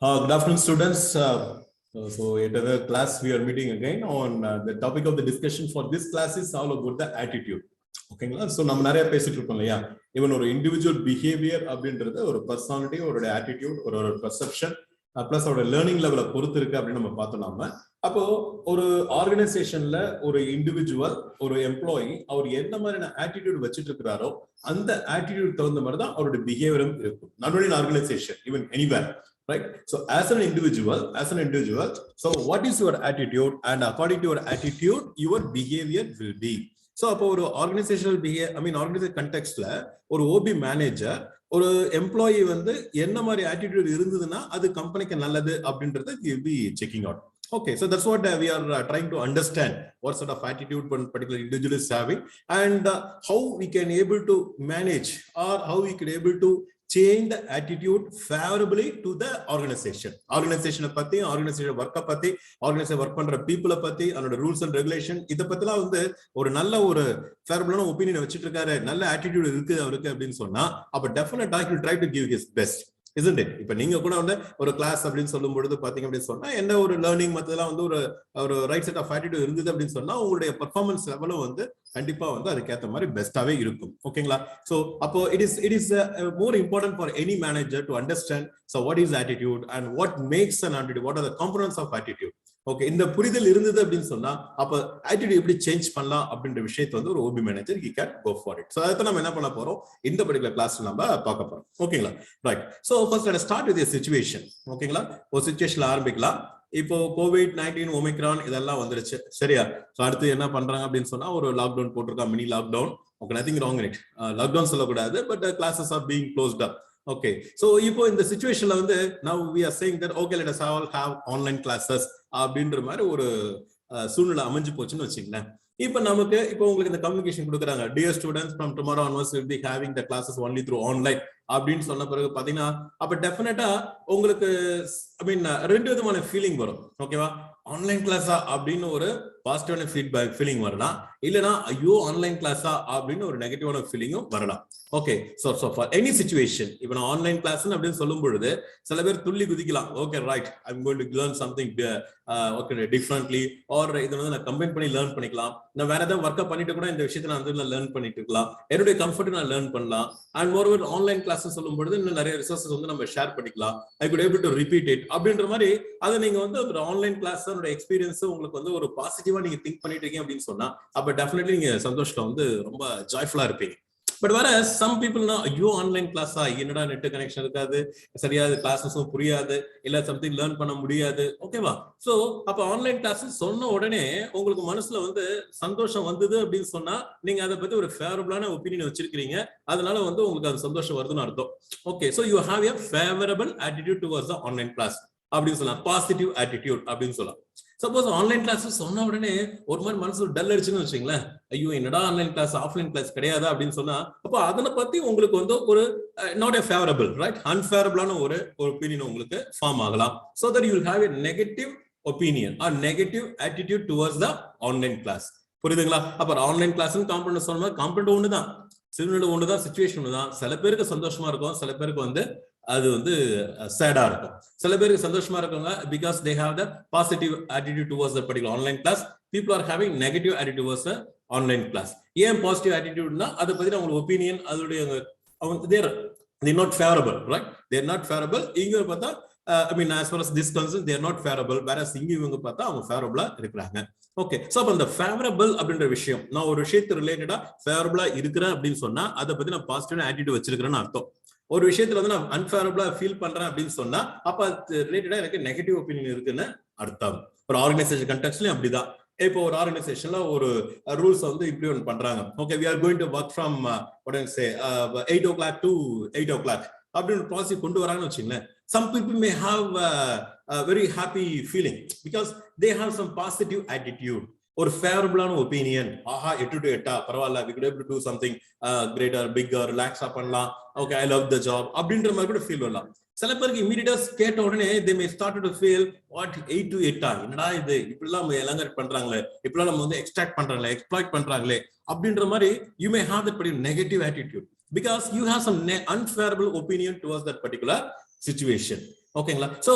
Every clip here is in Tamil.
Good afternoon, students. So, at the class, we are meeting again on the topic of the discussion for this class is all about the attitude. ஓகேங்களா? ஸோ நம்ம நிறைய பேசிட்டு இருக்கோம் இல்லையா, ஈவன் ஒரு இண்டிவிஜுவல் பிஹேவியர் அப்படின்றது ஒரு பர்சனாலிட்டி, ஒரு ஆட்டிடியூட், ஒரு பர்செப்ஷன் பிளஸ் அவரோட லேர்னிங் லெவலை பொறுத்து இருக்கு அப்படின்னு நம்ம பார்த்தோம்னா, அப்போ ஒரு ஆர்கனைசேஷன்ல ஒரு இண்டிவிஜுவல், ஒரு எம்ப்ளாயி அவர் என்ன மாதிரியான ஆட்டிடியூட் வச்சுட்டு இருக்கிறாரோ அந்த ஆட்டிடியூட் தகுந்த மாதிரி தான் அவருடைய பிஹேவியரும் இருக்கும். Not only in organisation, even anywhere. Right? So as an individual, so what is your attitude, and according to your attitude, your behavior will be. So அப்போ ஒரு ஆர்கனைசேஷனல் ஆர்கனைசேஷன் கண்டெக்ஸ்ட்ல ஒரு ஓபி மேனேஜர் ஒரு எம்ப்ளாயி வந்து என்ன மாதிரி ஆட்டிடியூட் இருந்ததுன்னா அது கம்பெனிக்கு நல்லது அப்படின்றத will be checking out. Okay, so that's what we are trying to understand, what sort of attitude one particular individual is having, and how we can able to manage, or how we can able to change the attitude favorably to the organization பத்தி, ஆர்கனைசேஷன் வர்க்க பத்தி, ஆர்கனைசேஷன் வர்க் பண்ற பீப்புளை பத்தி, அதோட ரூல்ஸ் அண்ட் ரெகுலேஷன் இதை பத்திலாம் வந்து ஒரு நல்ல ஒரு ஃபேவரபிளான ஒப்பீனியன் வச்சுட்டு இருக்காரு, நல்ல ஆட்டிடியூட் இருக்கு அவருக்கு அப்படின்னு சொன்னா, அப்ப டெஃபினட்டா he will try to give his best, isn't it? இப்ப நீங்க கூட வந்து ஒரு கிளாஸ் அப்படின்னு சொல்லும் பொழுது பாத்தீங்க அப்படின்னு சொன்னா என்ன ஒரு லேர்னிங் மத்ததெல்லாம் வந்து ஒரு ரைட் செட் ஆஃப் ஆட்டிடியூட் இருந்தது அப்படின்னு சொன்னா உங்களுடைய பெர்ஃபார்மன்ஸ் லெவலும் வந்து கண்டிப்பா வந்து அதுக்கேற்ற மாதிரி பெஸ்டாவே இருக்கும். ஓகேங்களா? சோ அப்போ it is more important for any manager to understand so what is attitude and what makes an attitude, what are the components of attitude. Okay, இந்த புரிதல் இருந்தது அப்படின்னு சொன்னா அப்ப ஆட்டிடியூட் எப்படி சேஞ்ச் பண்ணலாம் அப்படின்ற விஷயத்தை வந்து ஒரு OB manager he can go for it. சோ அதை நம்ம என்ன பண்ண போறோம் இந்த பர்టిక్యులர் கிளாஸ்ல நம்ம பார்க்க போறோம். ஓகேங்களா? Right. So first let us start with a situation. ஓகேங்களா? ஒரு சிச்சுவேஷன்ல ஆரம்பிக்கலாம். இப்போ COVID-19 ஒமிக்ரான் இதெல்லாம் வந்துருச்சு, சரியா? சோ அடுத்து என்ன பண்றாங்க அப்படின்னு சொன்னா ஒரு லாக்டவுன் போட்டிருக்கா, mini lockdown. Okay, nothing wrong in it. Lockdown சொல்லக்கூடாது, but classes are being closed up. Okay, so இப்போ இந்த சிச்சுவேஷன்ல வந்து now we are saying that okay, let us all have online classes அப்படின்ற மாதிரி ஒரு சூழ்நிலை அமைஞ்சு போச்சுன்னு வச்சுங்களேன். இப்ப நமக்கு இப்போ உங்களுக்கு இந்த கம்யூனிகேஷன் கொடுக்குறாங்க, dear students from tomorrow onwards will be having the classes only through online அப்படின்னு சொன்ன பிறகு பாத்தீங்கன்னா அப்ப டெஃபினட்டா உங்களுக்கு ரெண்டு விதமான ஃபீலிங் வரும். ஓகேவா? ஆன்லைன் கிளாஸா அப்படின்னு ஒரு பாசிட்டிவான ஃபீட்பேக் ஃபீலிங் வரலாம், இல்லனா ஐயோ ஆன்லைன் கிளாஸா அப்படின்னு ஒரு நெகட்டிவான ஃபீலிங்கும் வரலாம். Okay, so for any situation இப்போ நான் ஆன்லைன் கிளாஸ் அப்படின்னு சொல்லும் பொழுது சில பேர் துள்ளி குதிக்கலாம். Okay, right, I am going to learn something okay differently, or இதை வந்து நான் கம்பைன் பண்ணி லேர்ன் பண்ணிக்கலாம். நான் வேற ஏதாவது ஒர்க் பண்ணிட்டு கூட இந்த விஷயத்தை நான் வந்து லேர்ன் பண்ணிட்டு இருக்கலாம், என்னுடைய கம்ஃபர்ட் நான் லேர்ன் பண்ணலாம். அண்ட் மோரோவர் ஆன்லைன் கிளாஸ் சொல்லும் பொழுது இன்னும் நிறைய ரிசோர்சஸ் வந்து நம்ம ஷேர் பண்ணிக்கலாம். I could able to repeat it அப்படின்ற மாதிரி அதை நீங்க வந்து ஒரு ஆன்லைன் கிளாஸ் எக்ஸ்பீரியன்ஸ் உங்களுக்கு வந்து ஒரு பாசிட்டிவா நீங்க திங்க் பண்ணிட்டு இருக்கீங்க அப்படின்னு சொன்னா அப்ப டெஃபினெட்லி நீங்க சந்தோஷத்துல வந்து ரொம்ப ஜாய்ஃபுல்லா இருப்பீங்க. பட் வேற சம் பீப்புள்னா ஐயோ ஆன்லைன் கிளாஸா, என்னடா நெட் கனெக்ஷன் இருக்காது, சரியாது கிளாஸஸும் புரியாது, இல்ல சம்திங் லேர்ன் பண்ண முடியாது. ஓகேவா? சோ அப்ப ஆன்லைன் கிளாஸ் சொன்ன உடனே உங்களுக்கு மனசுல வந்து சந்தோஷம் வந்தது அப்படின்னு சொன்னா நீங்க அதை பத்தி ஒரு ஃபேவரபிளான ஒப்பீனியன் வச்சிருக்கீங்க, அதனால வந்து உங்களுக்கு அது சந்தோஷம் வருதுன்னு அர்த்தம். Okay, so you have a favourable attitude towards the online class அப்படின்னு சொல்லலாம், பாசிட்டிவ் ஆட்டிடியூட் அப்படின்னு சொல்லலாம். சப்போஸ் ஆன்லைன் கிளாஸ் சொன்ன உடனே ஒரு மாதிரி மனசு டல் அடிச்சுன்னு வச்சுங்களேன், ஐயோ என்னடா ஆன்லைன் கிளாஸ், ஆஃப்லைன் கிளாஸ் கிடையாதா அப்படின்னு சொன்னா அப்போ அதனை பத்தி உங்களுக்கு வந்து ஒரு நாட் எ ஃபேவரபிள், ரைட், அன்ஃபேவரபிளான ஒரு ஒப்பீனியன் உங்களுக்கு ஃபார்ம் ஆகலாம். So that you will have a negative opinion or negative attitude towards the online class. புரியுதுங்களா? அப்ப ஆன்லைன் கிளாஸ் காம்பனன்ட் சொன்னா காம்பனன்ட் ஒண்ணுதான், சூழ்நிலை ஒண்ணுதான், சிச்சுவேஷன் ஒண்ணுதான். சில பேருக்கு சந்தோஷமா இருக்கும், சில பேருக்கு வந்து அது வந்து சேடா இருக்கும். சில பேருக்கு சந்தோஷமா இருக்காங்க because they have the positive attitude towards the particular online class. People are having negative attitude towards the online class. ஏன் பாசிட்டிவ் ஆட்டிடியூட்னா அதை பத்தி அவங்க ஒப்பீனியன் அதோடைய they're not favorable, right? They're not favorable. இங்க பார்த்தா as far as this concern they are not favorable, whereas இங்க இவங்க பார்த்தா அவங்க ஃபேவரபிளா இருக்கிறாங்க. ஓகே, சோ அப்ப அந்த ஃபேவரபிள் அப்படின்ற விஷயம், நான் ஒரு விஷயத்து ரிலேட்டடா ஃபேவரபிளா இருக்கிறேன் அப்படின்னு சொன்னா அதை பத்தி நான் பாசிட்டிவ் ஆட்டிடியூட் வச்சிருக்கிறேன்னு அர்த்தம். ஒரு விஷயத்துல வந்து நான் அன்ஃபேவரபிளா ஃபீல் பண்றேன் அப்படின்னு சொன்னா அப்ப அது ரிலேட்டடா எனக்கு நெகட்டிவ் ஒப்பீனியன் இருக்குன்னு அர்த்தம். ஒரு ஆர்கனைசேஷன் கண்டெக்ஸ்ட்லயும் அப்படிதான். இப்போ ஒரு ஆர்கனைசேஷன்ல ஒரு ரூல்ஸ் வந்து இம்ப்ளிமெண்ட் பண்றாங்க. Okay, we are going to work from what I say 8 o'clock to 8 o'clock அப்படின்னு பாலிசி கொண்டு வராங்கன்னு வச்சுங்களேன். Some people may have a very happy feeling because they have some positive attitude, ஒரு ஃபேவரபிளான ஒப்பீனியன். ஆஹா 8 to 8 பரவாயில்ல, we could able to do something greater, bigger, ரிலாக்ஸா பண்ணலாம். Okay, I love the job அப்படின்ற மாதிரி கூட ஃபீல் வரலாம். சில பேருக்கு இமீடியட்டா கேட்ட உடனே they may start to feel what 8 to 8 என்னடா இது, இப்படிலாம் நம்ம எலங்கட் பண்றாங்களே, இப்படிலாம் நம்ம வந்து எக்ஸ்ட்ராக்ட் பண்றாங்களே, எக்ஸ்ப்ளாய்ட் பண்றாங்களே அப்படின்ற மாதிரி you may have that particular negative attitude because you have some unfavorable opinion towards that particular situation. ஓகேங்களா? சோ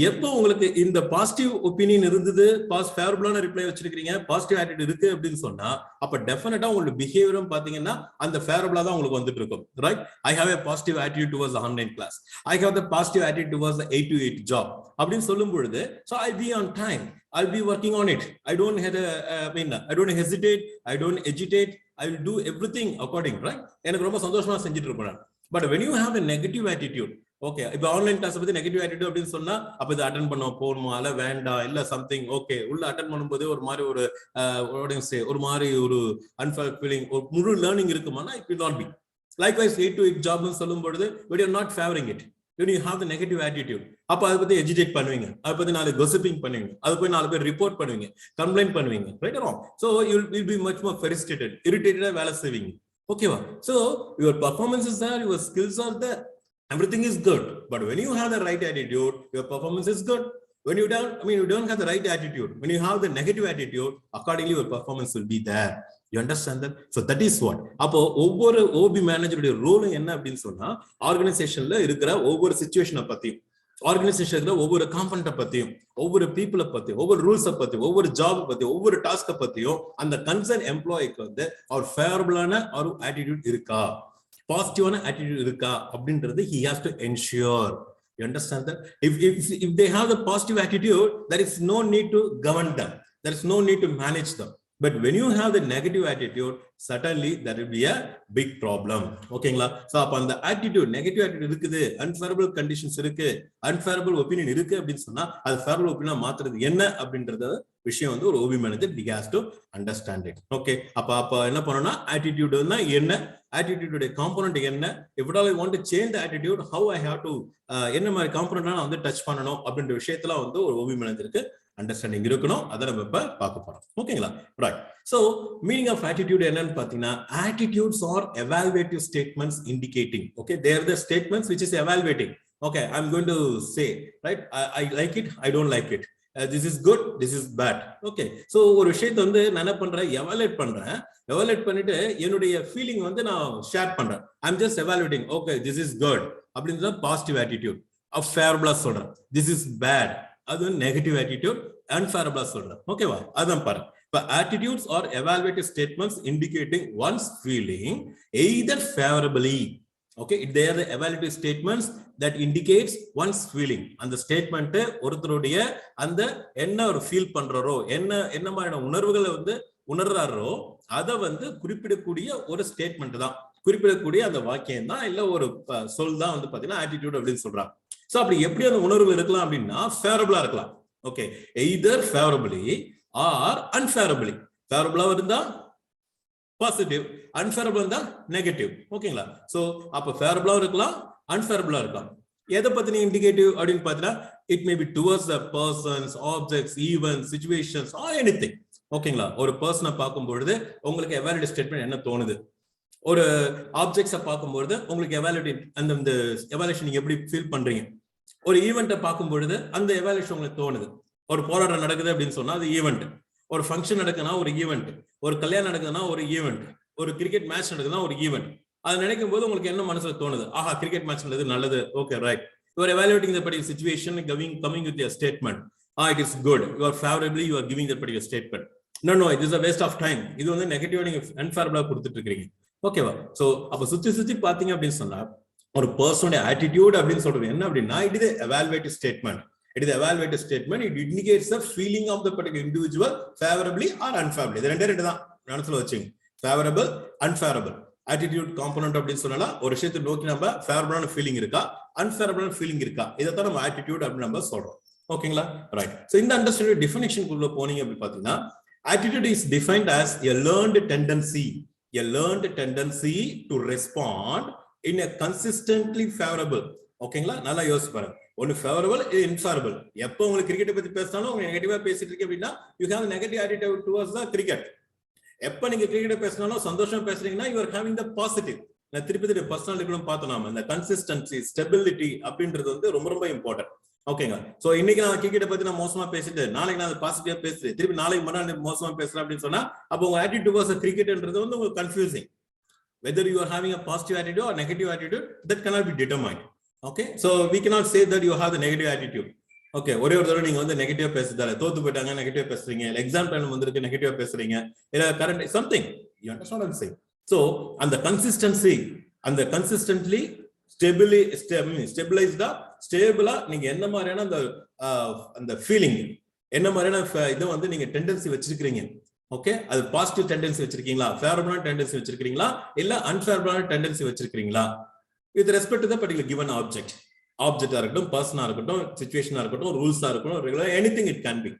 எப்போ உங்களுக்கு இந்த பாசிட்டிவ் ஒப்பீனியன் இருந்தது, ஃபேவரபிளான ரிப்ளை வச்சிருக்கீங்க, பாசிட்டிவ் ஆட்டிட்யூட் இருக்கு அப்படின்னு சொன்னா, அப்ப டெஃபினட்டா உங்களோட பிஹேவியரும் பாத்தீங்கன்னா அந்த ஃபேவரபிளா தான் உங்களுக்கு வந்துட்டு இருக்கும். Right? I have a positive attitude towards the online class. I have the positive attitude towards the 8 to 8 job. அப்படின்னு சொல்லும் பொழுது, so I'll be on time. I'll be working on it. I don't I don't hesitate. I don't agitate. I will do everything according, right? எனக்கு ரொம்ப சந்தோஷமா செஞ்சுட்டு இருப்பேன். But when you have a negative attitude, okay, இப்போ ஆன்லைன் கிளாஸ் பத்தி நெகட்டிவ் ஆட்டிட்யூட் அப்படின்னு சொன்னா, அப்ப இது அட்டென்ட் பண்ண போகணுமா இல்ல வேண்டாம் இல்ல சம்திங், ஓகே உள்ள அட்டென்ட் பண்ணும்போது ஒரு மாதிரி ஒரு மாதிரி ஒரு அன்ஃபேர் ஃபீலிங், ஒரு முழு லேர்னிங் இருக்குமானா it will not be. Likewise 8 to 8 ஜாப்னு சொல்லும் பொழுது when you are not favoring it, when you have the negative attitude, அப்ப அதை பத்தி எஜிடேட் பண்ணுவீங்க, அதை பத்தி 4 gossiping பண்ணுவீங்க, அதை போய் 4 பேர் ரிப்போர்ட் பண்ணுவீங்க, கம்ப்ளைண்ட் பண்ணுவீங்க, right or wrong? So you will be much more frustrated, irritated, வேலை செய்வீங்க. ஓகேவா? So your performance is there, your skills are there, everything is good, but when you have the right attitude, your performance is good. When you don't have the right attitude, when you have the negative attitude, accordingly your performance will be there. You understand that? So that is what. அப்போ ஒவ்வொரு OB மேனேஜருடைய ரோல் என்ன அப்படின்னு சொன்னா, ஆர்கனைசேஷன்ல இருக்கிற ஒவ்வொரு சிச்சுவேஷனை பத்தியும், ஆர்கனைசேஷன்ல ஒவ்வொரு காம்பனண்ட்டை பத்தியும், ஒவ்வொரு பீப்புளை பத்தியும், ஒவ்வொரு ரூல்ஸை பத்தியும், ஒவ்வொரு ஜாப் பத்தியும், ஒவ்வொரு டாஸ்கை பத்தியும் அந்த கன்சர்ன் எம்ப்ளாய்க்கு வந்து அவர் ஃபேவரபிளான ஒரு ஆட்டிடியூட் இருக்கா, பாசிட்டிவான ஆட்டிடியூட் இருக்கா அப்படின்றது he has to ensure. You understand that? If they have the positive attitude, there is no need to govern them, there is no need to manage them. But when you have the negative attitude, certainly that will be a big problem. ஓகேங்களா? சோ அப்ப அந்த attitude, negative attitude இருக்குது, unfavorable conditions இருக்கு, unfavorable opinion இருக்கு அப்படின்னு சொன்னா அது favorable opinion மாத்துறது என்ன அப்படின்றது விஷயம் வந்து ஒரு OB manager he has to understand it. Okay, அப்ப என்ன பண்ணனும்னா attitude னா என்ன, attitude உடைய காம்போனன்ட் என்ன, if at all I want to change the attitude, how I have to என்ன மாதிரி காம்போனன்ட் நான் வந்து டச் பண்ணனும் அப்படின்ற விஷயத்துல வந்து ஒரு OB managerக்கு அண்டர்ஸ்டாண்டிங் இருக்கணும். அதை நம்ம இப்ப பார்க்க போறோம். ஓகேங்களா? Right. So meaning of attitude என்னன்னு பாத்தீங்கன்னா, attitudes are evaluative statements indicating. Okay, they are the statements which is evaluating. Okay, I'm going to say, right, I like it, I don't like it, this is good, this is bad. Okay, so ஒரு விஷயத்தை வந்து நான் என்ன பண்றேன், எவாலுவேட் பண்றேன். எவாலுவேட் பண்ணிட்டு என்னுடைய ஃபீலிங் வந்து நான் ஷேர் பண்றேன். I'm just evaluating. Okay, this is good அப்படின்றது பாசிட்டிவ் ஆட்டிடியூட். ஃபேவரபிளா சொல்றேன். This is bad, அது நெகட்டிவ் ஆட்டிடியூட். அன்ஃபேவரபிளா சொல்றேன். ஓகேவா? அதான் பாருங்க. இப்ப attitudes are evaluative statements indicating one's feeling either favourably. Okay, they are the evaluative statements that indicates one's feeling. அந்த ஸ்டேட்மெண்ட் ஒருத்தருடைய அந்த என்ன ஒரு ஃபீல் பண்றாரோ, என்ன மாதிரியான உணர்வுகளை வந்து உணர்றாரோ அதை வந்து குறிப்பிடக்கூடிய ஒரு ஸ்டேட்மெண்ட் தான், குறிப்பிடக்கூடிய அந்த வாக்கியம் தான், இல்ல ஒரு சொல் தான் வந்து பாத்தீங்கன்னா ஆட்டிடியூட் அப்படின்னு சொல்றாங்க. சோ அப்படி எப்படி அந்த உணர்வு இருக்கலாம் அப்படின்னா, ஃபேவரபிளா இருக்கலாம். Okay, either favourably or unfavourably. ஃபேவரபிளா இருந்தா பாசிட்டிவ், அன்ஃபேவரபிளா இருந்தா நெகட்டிவ். ஓகேங்களா? சோ அப்ப ஃபேவரபிளா இருக்கலாம், அன்ஃபேவரபிளா இருக்கலாம். எதை பத்தின இண்டிகேட்டிவ் அப்படின்னு பாத்தீங்கன்னா, it may be towards the persons, objects, events, situations or anything. ஓகேங்களா? ஒரு பர்சனை பார்க்கும் பொழுது உங்களுக்கு எவாலுவேட்டிவ் ஸ்டேட்மெண்ட் என்ன தோணுது, ஒரு ஆப்ஜெக்ட்ஸை பார்க்கும்பொழுது உங்களுக்கு அந்த எவாலுவேஷன் நீங்க எப்படி ஃபீல் பண்றீங்க, ஒரு ஈவெண்ட்டை பார்க்கும் பொழுது அந்த எவாலுவேஷன் உங்களுக்கு தோணுது. ஒரு போராட்டம் நடக்குது அப்படின்னு சொன்னா அது ஈவெண்ட், ஒரு ஃபங்க்ஷன் நடக்குதுன்னா ஒரு ஈவெண்ட், ஒரு கல்யாணம் நடக்குதுன்னா ஒரு ஈவெண்ட், ஒரு கிரிக்கெட் மேட்ச் நடக்குதுன்னா ஒரு ஈவெண்ட். அதை நினைக்கும் போது உங்களுக்கு என்ன மனசுல தோணுது, ஆஹா கிரிக்கெட் மேட்ச் நடக்குது, நல்லது, okay right. You are evaluating the particular situation, coming with your statement. It is good, you are favourably, you are giving the particular statement. No it is a waste of time. இது வந்து நெகட்டிவா நீங்க அன்ஃபேவரபிளா கொடுத்துட்டு இருக்கீங்க. ஓகேவா? சோ அப்ப சுத்தி பாத்தீங்க அப்படின்னு சொன்னா, ஒரு பர்சனோட ஆட்டிடியூட் அப்படின்னு சொல்றது என்ன அப்படின்னா, it is evaluative statement. It is evaluative statement. It indicates the feeling of the particular individual favorably or unfavorably. இது ரெண்டு தான் மனசுல வச்சுங்க. Favorable, unfavorable. Attitude component அப்படின்னு சொன்னா ஒரு விஷயத்தை நோக்கி நம்ம ஃபேவரபிளான ஃபீலிங் இருக்கா, அன்ஃபேவரபிளான ஃபீலிங் இருக்கா, இதைத்தான் நம்ம ஆட்டிடியூட் அப்படின்னு நம்ம சொல்றோம். ஓகேங்களா? ரைட். சோ இந்த அண்டர்ஸ்டாண்டிங் டெஃபினிஷனுக்குள்ள போனீங்க அப்படின்னு பாத்தீங்கன்னா, attitude is defined as a learned tendency to respond in a consistently favorable. ஓகேங்களா? நல்லா யோசிச்சு பாருங்க. ஒன்னு ஃபேவரபிள், இன்ஃபேவரபிள். எப்போ உங்களுக்கு கிரிக்கெட் பத்தி பேசினாலும் உங்க நெகட்டிவா பேசிட்டு இருக்கீங்க அப்படின்னா, you have negative attitude towards the cricket. எப்ப நீங்க கிரிக்கெட் பேசினாலும் சந்தோஷமா பேசுறீங்கன்னா, you are having the positive. நான் திருப்பி பர்சனாலிட்டிகளும் பார்த்தோம் நாம, இந்த கன்சிஸ்டன்சி, ஸ்டெபிலிட்டி அப்படின்றது வந்து ரொம்ப ரொம்ப இம்பார்ட்டன்ட். ஓகேங்களா? சோ இன்னைக்கு நான் கிரிக்கெட் பத்தி நான் மோசமா பேசிட்டு, நாளைக்கு நான் பாசிட்டிவா பேசுறேன், திருப்பி நாளைக்கு மறுநாள் மோசமா பேசுறேன் அப்படின்னு சொன்னா, அப்போ உங்க attitude towards கிரிக்கெட்ன்றது வந்து உங்களுக்கு confusing. Whether you are having a positive attitude or negative attitude, that cannot be determined. Okay, so we cannot say that you have the negative attitude. Okay, ஒரே ஒரு தடவை நீங்க வந்து நெகட்டிவா பேசுறதால தோத்து போயிட்டாங்க நெகட்டிவா பேசுறீங்க, இல்ல எக்ஸாம் டைம் வந்திருக்கு நெகட்டிவா பேசுறீங்க, இல்ல current something you understand what I saying. So அந்த கன்சிஸ்டன்சி, அந்த கன்சிஸ்டன்ட்லி ஸ்டெபிளைஸ்டா ஸ்டேபிளா நீங்க என்ன மாதிரியான அந்த ஃபீலிங், என்ன மாதிரியான இதை வந்து நீங்க டெண்டன்சி வச்சிருக்கீங்க. ஓகே, அது பாசிட்டிவ் டெண்டன்சி வச்சிருக்கீங்களா, ஃபேவரபிளான டெண்டன்சி வச்சிருக்கீங்களா, இல்ல அன்ஃபேவரபிளான டெண்டன்சி வச்சிருக்கீங்களா with respect to the particular given object. ஆப்ஜெக்டா இருக்கட்டும், பர்சனா இருக்கட்டும், சிச்சுவேஷனா இருக்கட்டும், ரூல்ஸா இருக்கட்டும், regular anything it can B.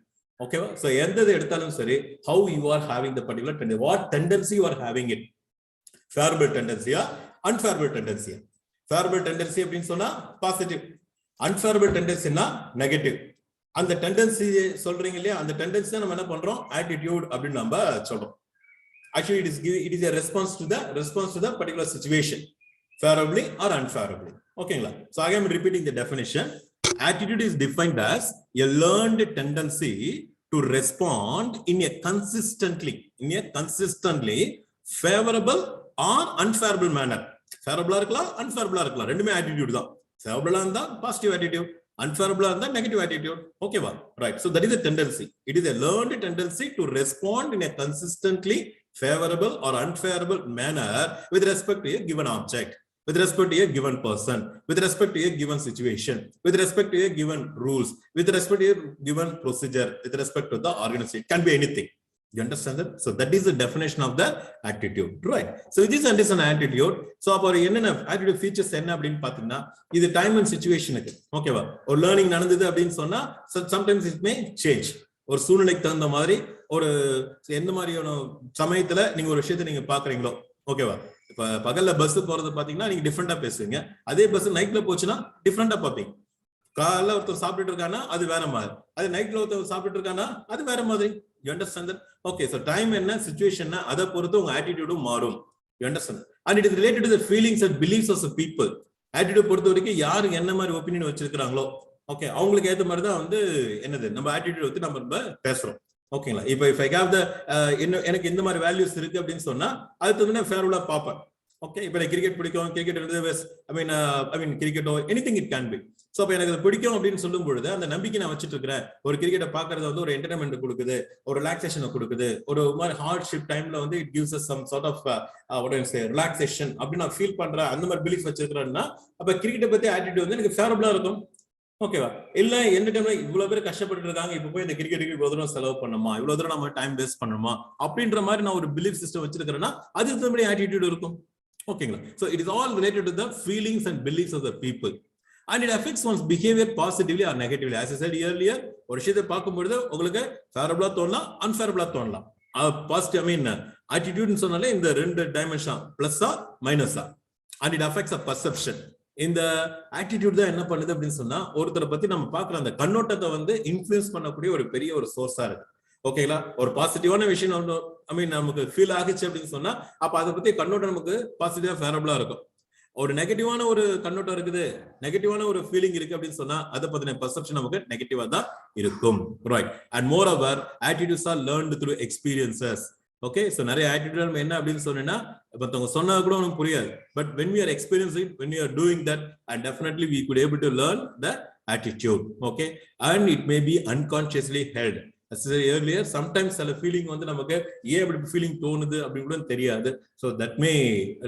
ஓகேவா? சோ எந்த எடுத்தாலும் சரி, how you are having the particular tendency, what tendency you are having it, favorable tendency or unfavorable tendency. Favorable tendency அப்படினு சொன்னா பாசிட்டிவ், unfavorable tendency னா நெகட்டிவ். அந்த டெண்டன்சி சொல்றீங்க இல்லையா, அந்த டெண்டன்சி நம்ம என்ன பண்றோம், attitude அப்படின்னு நம்ம சொல்றோம். Actually it is a response to the particular situation, favorably or unfavorably. Okay, so I am repeating the definition. Attitude is defined as a learned tendency to respond in a consistently favorable or unfavorable manner. Favorable இருக்கலாம், unfavorable இருக்கலாம், ரெண்டுமே attitude தான். Favorable இருந்தா positive attitude, unfavorable இருந்தா negative attitude. Okay va? Right. So that is a tendency. It is a learned tendency to respond in a consistently favorable or unfavorable manner with respect to a given object, with respect to a given person, with respect to a given situation, with respect to a given rules, with respect to a given procedure, with respect to the organization. It can be anything. You understand that? So that is the definition of the attitude, right? So this is an attitude. So அப்ப என்னென்ன attitude features என்ன அப்படின்னு பாத்தீங்கன்னா, இது டைம் அண்ட் சிச்சுவேஷனுக்கு. ஓகேவா? ஒரு லேர்னிங் நடந்தது அப்படின்னு சொன்னா sometimes it may change. ஒரு சூழ்நிலைக்கு தகுந்த மாதிரி, ஒரு எந்த மாதிரியான சமயத்துல நீங்க ஒரு விஷயத்தை நீங்க பாக்குறீங்களோ, ஓகேவா? இப்ப பகல்ல பஸ் போறது பாத்தீங்கன்னா நீங்க டிஃபரெண்டா பேசுவீங்க, அதே பஸ் நைட்ல போச்சுன்னா டிஃபரெண்டா பாப்பீங்க. காலைல ஒருத்தர் சாப்பிட்டு இருக்கானா அது வேற மாதிரி, அது நைட்ல ஒருத்தர் சாப்பிட்டு இருக்கானா அது வேற மாதிரி. You understand that? Okay, so time என்ன situation அதை பொறுத்து உங்க attitude மாறும். You understand? And it is related to the feelings and beliefs of the people. Attitude பொறுத்த வரைக்கும் யாரு என்ன மாதிரி ஒப்பீனியன் வச்சிருக்காங்களோ, ஓகே, அவங்களுக்கு ஏத்த மாதிரி தான் வந்து என்னது நம்ம attitude வந்து நம்ம பேசுறோம். ஓகேங்களா? இப்போ if I have the எனக்கு இந்த மாதிரி வேல்யூஸ் இருக்கு அப்படின்னு சொன்னா அதுக்கு நான் ஃபேவரபிளா பார்ப்பேன். ஓகே, இப்போ எனக்கு கிரிக்கெட் பிடிக்கும், கிரிக்கெட் ஐ மீன் கிரிக்கெட்டோ anything it can be. So அப்ப எனக்கு அது பிடிக்கும் அப்படின்னு சொல்லும் பொழுது அந்த நம்பிக்கை நான் வச்சுட்டு இருக்கிறேன். ஒரு கிரிக்கெட்டை பாக்குறது வந்து ஒரு என்டர்டைன்மெண்ட் கொடுக்குது, ஒரு ரிலாக்ஸேஷனை கொடுக்குது, ஒரு மாதிரி ஹார்ட்ஷிப் டைம்ல வந்து it gives us some sort of relaxation அப்படின்னு நான் ஃபீல் பண்றேன். அந்த மாதிரி பிலீஃப் வச்சிருக்கிறேன்னா அப்ப கிரிக்கெட்டை பத்தி ஆட்டிடியூட் வந்து எனக்கு ஃபேவரபிளா இருக்கும். ஓகேவா? இல்ல எந்த டைம்ல இவ்வளவு பேர் கஷ்டப்பட்டு இருக்காங்க, இப்ப போய் இந்த கிரிக்கெட்டுக்கு இவ்வளவு தூரம் செலவு பண்ணுமா, இவ்வளவு தூரம் நம்ம டைம் வேஸ்ட் பண்ணணுமா அப்படின்ற மாதிரி நான் ஒரு பிலீஃப் சிஸ்டம் வச்சிருக்கிறேன்னா அதுக்கு தகுந்த ஆட்டிடியூட் இருக்கும். ஓகேங்களா? So it is all related to the feelings and beliefs of the people, and it affects one's behavior positively or negatively. As I said earlier, ஒரு விஷயத்தை பார்க்கும்போது உங்களுக்கு ஃபேவரபிளா தோணலாம், அன்ஃபேவரபிளா தோணலாம். பாசிட்டிவ் ஐ மீன் ஆட்டிடியூட்னு சொன்னாலே இந்த ரெண்டு டைமென்ஷன் பிளஸ்ஸா மைனஸா, and it affects a perception. இந்த ஆட்டிடியூட் தான் என்ன பண்ணுது அப்படின்னு சொன்னா ஒருத்தரை பத்தி நம்ம பாக்குற அந்த கண்ணோட்டத்தை வந்து இன்ஃப்ளூயன்ஸ் பண்ணக்கூடிய ஒரு பெரிய ஒரு சோர்ஸா இருக்கு. ஓகேங்களா? ஒரு பாசிட்டிவான விஷயம் ஐ மீன் நமக்கு ஃபீல் ஆகுச்சு அப்படின்னு சொன்னா அப்ப அதை பத்தி கண்ணோட்டம் நமக்கு பாசிட்டிவா ஃபேவரபிளா இருக்கும். ஒரு நெகட்டிவான ஒரு கண்ணோட்டம் இருக்குது, நெகட்டிவான ஒரு ஃபீலிங் இருக்கு அப்படின்னு சொன்னா அதை பத்தின பெர்செப்ஷன் நமக்கு நெகட்டிவா தான் இருக்கும். Right. And moreover attitudes are learned through experiences. Okay, so நிறைய ஆட்டிடியூட் நம்ம என்ன அப்படின்னு சொன்னா மத்தவங்க சொன்னா கூட நமக்கு புரியாது. But when we are experiencing, when we are doing that, and definitely we could able to learn the attitude. Okay, and it may be unconsciously held. As I said earlier, sometimes சில ஃபீலிங் வந்து நமக்கு ஏன் அப்படி ஃபீலிங் தோணுது அப்படின்னு கூட தெரியாது. So that may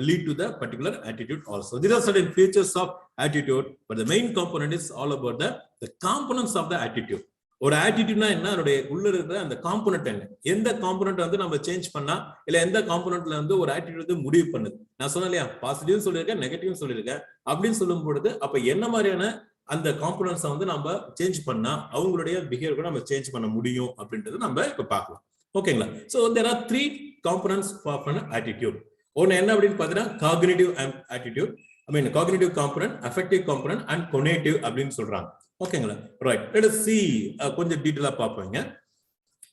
lead to the particular attitude also. These are certain features of attitude, but the main component is all about the components of the attitude. ஒரு ஆட்டிடியூட்னா என்ன, அதனுடைய உள்ள இருக்கிற அந்த காம்போனன்ட் என்ன, எந்த காம்போனன்ட் வந்து நம்ம சேஞ்ச் பண்ணா இல்ல எந்த காம்போனன்ட்ல வந்து ஒரு ஆட்டிடியூட் வந்து முடிவு பண்ணுது. நான் சொன்னேன் இல்லையா, பாசிட்டிவ் சொல்லியிருக்கேன், நெகட்டிவ் சொல்லியிருக்கேன் அப்படின்னு சொல்லும் பொழுது அப்ப என்ன மாதிரியான அந்த காம்போனன்ட்ஸை வந்து நம்ம சேஞ்ச் பண்ணா அவங்களுடைய பிஹேவியர் கூட நம்ம சேஞ்ச் பண்ண முடியும் அப்படின்றது நம்ம இப்ப பார்க்கலாம். ஓகேங்களா? So there are 3 components of an attitude. ஒன்னு என்ன அப்படின்னு பாத்தீங்கன்னா cognitive attitude, I mean cognitive component, affective component and conative அப்படின்னு சொல்றாங்க. ஓகேங்களா? ரைட். லெட் அஸ் see கொஞ்சம் டீடைலா பார்ப்போங்க.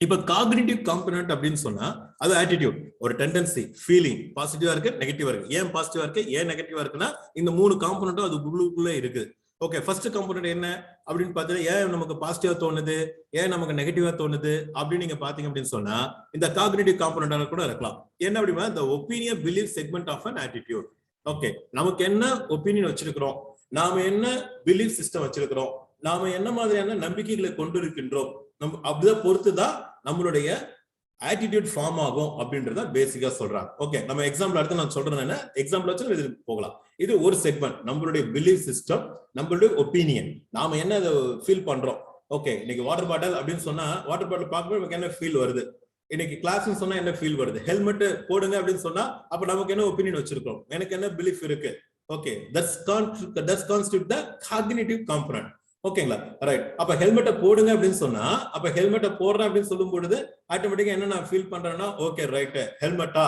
இப்ப காக்னிட்டிவ் காம்போனன்ட் அப்படின்னு சொன்னா அது ஆட்டிடியூட், ஒரு டெண்டன்சி, ஃபீலிங் பாசிட்டிவா இருக்கு, நெகட்டிவா இருக்கு. ஏன் பாசிட்டிவா இருக்கு, ஏன் நெகட்டிவா இருக்குன்னா இந்த 3 காம்போனன்ட்டும் அது உள்ளுக்குள்ள இருக்கு. ஓகே, ஃபர்ஸ்ட் காம்போனன்ட் என்ன அப்படின்னு பார்த்தா ஏன் நமக்கு பாசிட்டிவா தோணுது, ஏன் நமக்கு நெகட்டிவா தோணுது அப்படின்னு நீங்க பாத்தீங்க அப்படின்னு சொன்னா இந்த காக்னிட்டிவ் காம்போனன்ட் கூட இருக்கலாம். என்ன அப்படின்னா the opinion belief segment of an attitude. Okay, நமக்கு என்ன ஒப்பீனியன் வச்சிருக்கிறோம், நாம என்ன பிலீஃப் சிஸ்டம் வச்சிருக்கிறோம், நாம என்ன மாதிரியான நம்பிக்கைகளை கொண்டு இருக்கின்றோம், அப்படிதான் பொறுத்துதான் நம்மளுடைய ஆட்டிடியூட் ஃபார்ம் ஆகும் அப்படின்றத பேசிக்கா சொல்றாங்க. ஓகே, நம்ம எக்ஸாம்பிள் அடுத்து நான் சொல்றேன், எக்ஸாம்பிள் வச்சு இது போகலாம். இது ஒரு செக்மெண்ட், நம்மளுடைய பிலீஃப் சிஸ்டம், நம்மளுடைய ஒப்பீனியன், நாம என்ன ஃபீல் பண்றோம். ஓகே, இன்னைக்கு வாட்டர் பாட்டில் அப்படின்னு சொன்னா வாட்டர் பாட்டில் பார்க்கும்போது நமக்கு என்ன ஃபீல் வருது, இன்னைக்கு கிளாஸ்னு சொன்னா என்ன ஃபீல் வருது, ஹெல்மெட் போடுங்க அப்படின்னு சொன்னா அப்ப நமக்கு என்ன ஒப்பீனியன் வச்சிருக்கோம், எனக்கு என்ன பிலீஃப் இருக்கு. Okay, that's constitute the cognitive component. ஓகேங்களா, ரைட். அப்ப ஹெல்மெட்டை போடுங்க அப்படின்னு சொன்னா, அப்ப ஹெல்மெட்டை போடுறேன் அப்படின்னு சொல்லும் பொழுது ஆட்டோமேட்டிக்கா என்ன நான் ஃபீல் பண்றேன்னா, ஓகே ரைட், ஹெல்மெட்டா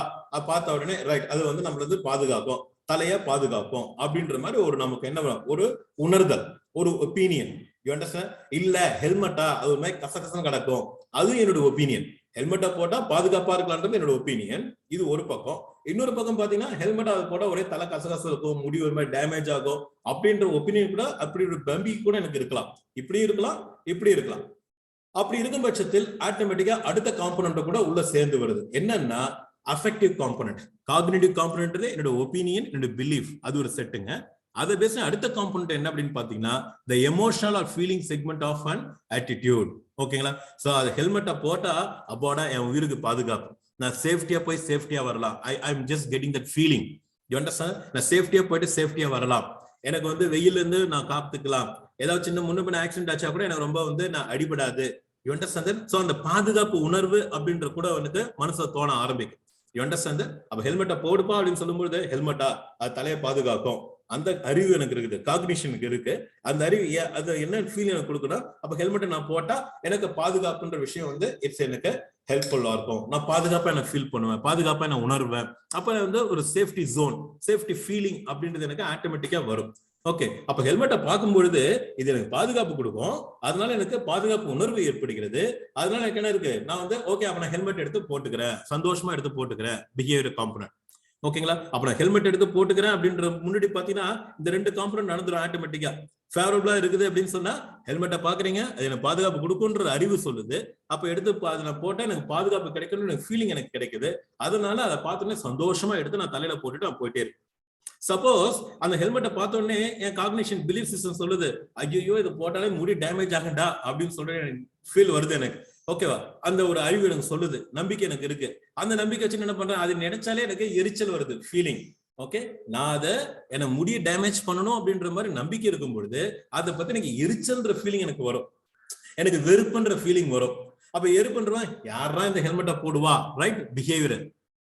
பார்த்த உடனே ரைட், அது வந்து நம்மளது பாதுகாக்கும், தலைய பாதுகாக்கும் அப்படின்ற மாதிரி ஒரு நமக்கு என்ன ஒரு உணர்தல், ஒரு ஒப்பீனியன். You understand? இல்ல ஹெல்மெட்டா அது ஒரு மாதிரி கசகசம் கிடக்கும், அதுவும் என்னோட ஒப்பீனியன். ஹெல்மெட்டை போட்டா பாதுகாப்பா இருக்கலான்றது என்னோட ஒப்பீனியன். இது ஒரு பக்கம். இன்னொரு பக்கம் பாத்தீங்கன்னா ஹெல்மெட் அது போட்டா ஒரே தலை கசகசம் இருக்கும், முடி ஒரு மாதிரி டேமேஜ் ஆகும் அப்படின்ற ஒப்பீனியன் கூட, அப்படி ஒரு நம்பிக்கை கூட எனக்கு இருக்கலாம். இப்படி இருக்கலாம், இப்படி இருக்கலாம். அப்படி இருக்கும் பட்சத்தில் ஆட்டோமேட்டிக்கா அடுத்த காம்பனன்ட் கூட உள்ள சேர்ந்து வருது. என்னன்னா அஃபெக்டிவ் காம்பனன்ட். காக்னிட்டிவ் காம்பனன்ட் என்னோட ஒப்பீனியன், என்னோட பிலீஃப், அது ஒரு செட்டுங்க. அதை பேச அடுத்த காம்பனன்ட் என்ன அப்படின்னு பாத்தீங்கன்னா the emotional or feeling segment of an attitude. ஓகேங்களா, சோ அது ஹெல்மெட்டை போட்டா அப்போடா என் உயிருக்கு பாதுகாப்பு, நான் சேஃப்டியா போய் சேஃப்டியா வரலாம், ஐ am just getting that feeling. You understand? நான் சேஃப்டியா போயிட்டு சேஃப்டியா வரலாம், எனக்கு வந்து வெயில இருந்து நான் காத்துக்கலாம், ஏதாவது சின்ன முன்ன பின்ன ஆக்சிடென்ட் ஆச்சா கூட எனக்கு ரொம்ப வந்து நான் அடிபடாது. You understand? சோ அந்த பாதுகாப்பு உணர்வு அப்படின்ற கூட வந்து மனசுல தோண ஆரம்பிக்கும். You understand? அப்ப ஹெல்மெட்டை போடுப்பா அப்படின்னு சொல்லும்போது ஹெல்மெட்டா அது தலையை பாதுகாக்கும், அந்த அறிவு எனக்கு இருக்குது, காக்னிஷனுக்கு இருக்கு. அந்த அறிவு அது என்ன ஃபீல் எனக்கு கொடுக்கணும், அப்ப ஹெல்மெட்டை நான் போட்டா எனக்கு பாதுகாப்புன்ற விஷயம் வந்து இட்ஸ் எனக்கு ஹெல்ப்ஃபுல்லா இருக்கும், நான் பாதுகாப்பா எனக்கு ஃபீல் பண்ணுவேன், பாதுகாப்பா நான் உணர்வேன். அப்ப வந்து ஒரு சேஃப்டி ஜோன், சேஃப்டி ஃபீலிங் அப்படின்றது எனக்கு ஆட்டோமேட்டிக்கா வரும். ஓகே, அப்ப ஹெல்மெட்டை பார்க்கும்பொழுது இது எனக்கு பாதுகாப்பு கொடுக்கும், அதனால எனக்கு பாதுகாப்பு உணர்வு ஏற்படுகிறது. அதனால எனக்கு என்ன இருக்கு, நான் வந்து ஓகே அப்ப நான் ஹெல்மெட் எடுத்து போட்டுக்கிறேன், சந்தோஷமா எடுத்து போட்டுக்கிறேன், பிஹேவியர் காம்பனன்ட். ஓகேங்களா, அப்ப நான் ஹெல்மெட் எடுத்து போட்டுக்கிறேன் அப்படின்ற முன்னாடி பாத்தீங்கன்னா இந்த ரெண்டு காம்பனன்ட் நடந்துரும் ஆட்டோமேட்டிக்கா. ஃபேவரபிளா இருக்குது அப்படின்னு சொன்னா ஹெல்மெட்டை பாக்குறீங்க, அது எனக்கு பாதுகாப்பு கொடுக்கும்ன்ற அறிவு சொல்லுது. அப்ப எடுத்து அதை நான் போட்டா எனக்கு பாதுகாப்பு கிடைக்கணும்னு எனக்கு ஃபீலிங் எனக்கு கிடைக்குது. அதனால அதை பார்த்தோன்னே சந்தோஷமா எடுத்து நான் தலையில போட்டுட்டு நான் போயிட்டே இருக்கேன். சப்போஸ் அந்த ஹெல்மெட்டை பார்த்தோன்னே என் காக்னிஷன் பிலீஃப் சிஸ்டம் சொல்லுது, ஐயோ இது போட்டாலே முடி டேமேஜ் ஆகண்டா அப்படின்னு சொல்ற ஃபீல் வருது எனக்கு. ஓகேவா, அந்த ஒரு அறிவு எனக்கு சொல்லுது, நம்பிக்கை எனக்கு இருக்கு. அந்த நம்பிக்கை வச்சு என்ன பண்றேன், அது நினைச்சாலே எனக்கு எரிச்சல் வருது ஃபீலிங். ஓகே, நான் அதை என்ன முடிய டேமேஜ் பண்ணணும் அப்படின்ற மாதிரி நம்பிக்கை இருக்கும் பொழுது அதை பத்தி எனக்கு எரிச்சல்ன்ற ஃபீலிங் எனக்கு வரும், எனக்கு வெறுப்புன்ற ஃபீலிங் வரும். அப்ப எருப்புன்றவன் யாரா இந்த ஹெல்மெட்டை போடுவா, ரைட் பிஹேவியர்.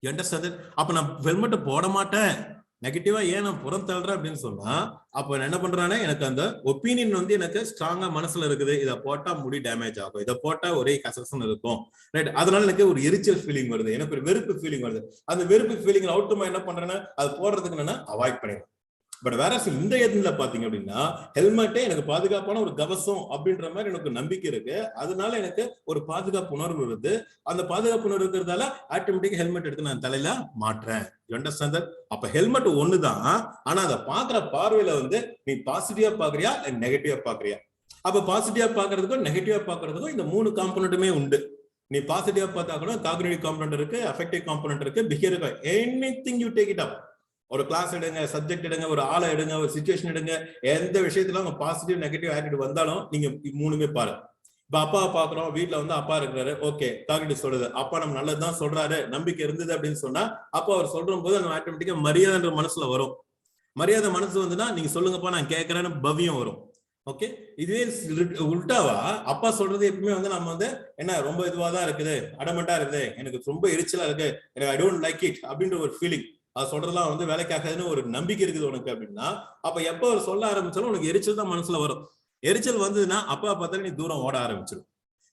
You understand? அப்ப நான் ஹெல்மெட்டை போட மாட்டேன், நெகட்டிவா ஏன் நான் புறம் தள்ளுறேன் அப்படின்னு சொன்னா, அப்ப என்ன பண்றானே எனக்கு அந்த ஒப்பீனியன் வந்து எனக்கு ஸ்ட்ராங்கா மனசுல இருக்குது, இதை போட்டா முடி டேமேஜ் ஆகும், இதை போட்டா ஒரே கசகசம் இருக்கும், ரைட். அதனால எனக்கு ஒரு எரிச்சல் ஃபீலிங் வருது, எனக்கு ஒரு வெறுப்பு ஃபீலிங் வருது. அந்த வெறுப்பு ஃபீலிங் அவுட்மா என்ன பண்றேன்னா அது போடுறதுக்கு என்னன்னா அவாய்ட் பண்ணிடுறேன். பட் வேற இந்த இடத்துல பாத்தீங்க அப்படின்னா ஹெல்மெட்டே எனக்கு பாதுகாப்பான ஒரு கவசம் அப்படின்ற மாதிரி எனக்கு நம்பிக்கை இருக்கு. அதனால எனக்கு ஒரு பாதுகாப்பு உணர்வு வருது. அந்த பாதுகாப்பு உணர்வு இருக்கிறதால ஆட்டோமேட்டிக்கா ஹெல்மெட் எடுத்து நான் தலையில மாட்டுறேன். You understand? அப்ப ஹெல்மெட் ஒண்ணுதான், ஆனா அதை பாக்குற பார்வையில வந்து நீ பாசிட்டிவா பாக்குறியா நெகட்டிவா பாக்குறியா? அப்ப பாசிட்டிவா பாக்குறதுக்கும் நெகட்டிவா பாக்குறதுக்கும் இந்த மூணு காம்பனன்ட்டுமே உண்டு. நீ பாசிட்டிவா பார்த்தா கூட காக்னிட்டிவ் காம்பனன்ட் இருக்கு, அஃபெக்டிவ் காம்பனன்ட் இருக்கு, behaviour, anything you take it up. ஒரு கிளாஸ் எடுங்க, சப்ஜெக்ட் எடுங்க, ஒரு ஆளை எடுங்க, ஒரு சிச்சுவேஷன் எடுங்க, எந்த விஷயத்துல உங்க பாசிட்டிவ் நெகட்டிவ் ஆட்டிடியூட் வந்தாலும் நீங்க மூணுமே பாருங்க. இப்ப அப்பா பாக்குறோம், வீட்டுல வந்து அப்பா இருக்கிறாரு, ஓகே காக்னிட்டிவ் சொல்றது அப்பா நம்ம நல்லதுதான் சொல்றாரு, நம்பிக்கை இருந்தது அப்படின்னு சொன்னா அப்பா அவர் சொல்ற போது நம்ம ஆட்டோமேட்டிக்கா மரியாதைன்ற மனசுல வரும். மரியாதை மனசு வந்துன்னா நீங்க சொல்லுங்கப்பா நான் கேட்கறேன்னு பவியம் வரும். ஓகே, இதுவே உல்டாவா அப்பா சொல்றது எப்பவுமே வந்து நம்ம வந்து என்ன ரொம்ப இதுவாதான் இருக்குது, அடமெண்டா இருக்குது, எனக்கு ரொம்ப எரிச்சலா இருக்கு, எனக்கு ஐ டோன்ட் லைக் இட் அப்படின்ற ஒரு ஃபீலிங், அது சொல்றதெல்லாம் வந்து வேலைக்காகன்னு ஒரு நம்பிக்கை இருக்குது உனக்கு அப்படின்னா, அப்ப எப்ப அவர் சொல்ல ஆரம்பிச்சாலும் உனக்கு எரிச்சல் தான் மனசுல வரும். எரிச்சல் வந்ததுன்னா அப்பா பார்த்தாலும் நீ தூரம் ஓட ஆரம்பிச்சிடும்.